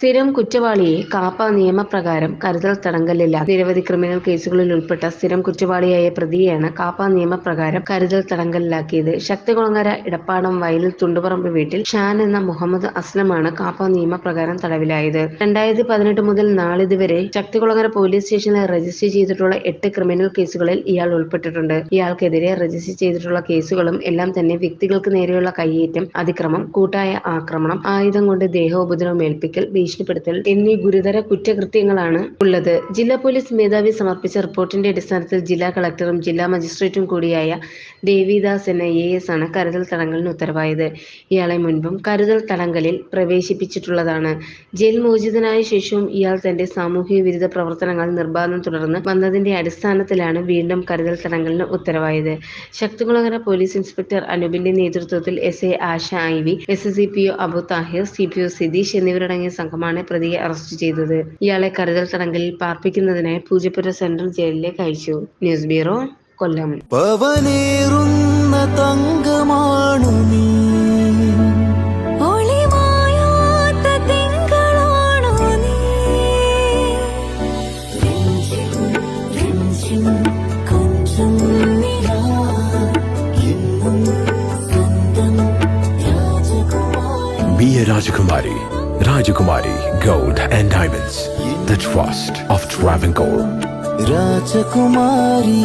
സ്ഥിരം കുറ്റവാളിയെ കാപ്പ നിയമപ്രകാരം കരുതൽ തടങ്കലില്ല. നിരവധി ക്രിമിനൽ കേസുകളിൽ ഉൾപ്പെട്ട സ്ഥിരം കുറ്റവാളിയായ പ്രതിയെയാണ് കാപ്പ നിയമപ്രകാരം കരുതൽ തടങ്കലിലാക്കിയത്. ശക്തികുളങ്ങര ഇടപ്പാടം വയലിൽ തുണ്ടുപറമ്പ് വീട്ടിൽ ഷാൻ എന്ന മുഹമ്മദ് അസ്ലമാണ് കാപ്പ നിയമപ്രകാരം തടവിലായത്. 2018 മുതൽ നാളിതുവരെ ശക്തികുളങ്ങര പോലീസ് സ്റ്റേഷനിൽ രജിസ്റ്റർ ചെയ്തിട്ടുള്ള 8 ക്രിമിനൽ കേസുകളിൽ ഇയാൾ ഉൾപ്പെട്ടിട്ടുണ്ട്. ഇയാൾക്കെതിരെ രജിസ്റ്റർ ചെയ്തിട്ടുള്ള കേസുകളും എല്ലാം തന്നെ വ്യക്തികൾക്ക് നേരെയുള്ള കയ്യേറ്റം, അതിക്രമം, കൂട്ടായ ആക്രമണം, ആയുധം കൊണ്ട് ദേഹോപദ്രവം ഏൽപ്പിക്കൽ, ഭീഷണിപ്പെടുത്തൽ എന്നീ ഗുരുതര കുറ്റകൃത്യങ്ങളാണ് ഉള്ളത്. ജില്ലാ പോലീസ് മേധാവി സമർപ്പിച്ച റിപ്പോർട്ടിന്റെ അടിസ്ഥാനത്തിൽ ജില്ലാ കളക്ടറും ജില്ലാ മജിസ്ട്രേറ്റും കൂടിയായ ദേവിദാസ് എന്ന AS ആണ് കരുതൽ തടങ്കലിന് ഉത്തരവായത്. ഇയാളെ മുൻപും കരുതൽ തടങ്കലിൽ പ്രവേശിപ്പിച്ചിട്ടുള്ളതാണ്. ജയിൽ മോചിതനായ ശേഷവും ഇയാൾ തന്റെ സാമൂഹിക വിരുദ്ധ പ്രവർത്തനങ്ങൾ നിർബാധം തുടർന്ന് വന്നതിന്റെ അടിസ്ഥാനത്തിലാണ് വീണ്ടും കരുതൽ തടങ്കലിന് ഉത്തരവായത്. ശക്തികുളങ്ങര പോലീസ് ഇൻസ്പെക്ടർ അനൂപിന്റെ നേതൃത്വത്തിൽ SI ആശ IV, SSCPO Abu Thahir, CPO സിതീഷ് എന്നിവരടങ്ങിയ സംഘമാണ് പ്രതിയെ അറസ്റ്റ് ചെയ്തത്. ഇയാളെ കരുതൽ തടങ്കലിൽ പാർപ്പിക്കുന്നതിനായി പൂജപ്പുര സെൻട്രൽ ജയിലിലേക്ക് അയച്ചു. ന്യൂസ് ബ്യൂറോ, കൊല്ലം. പവനേറുന്ന തങ്കമാണു നീ, Be a Rajakumari. Rajakumari Gold and Diamonds. The trust of Travancore. Rajakumari.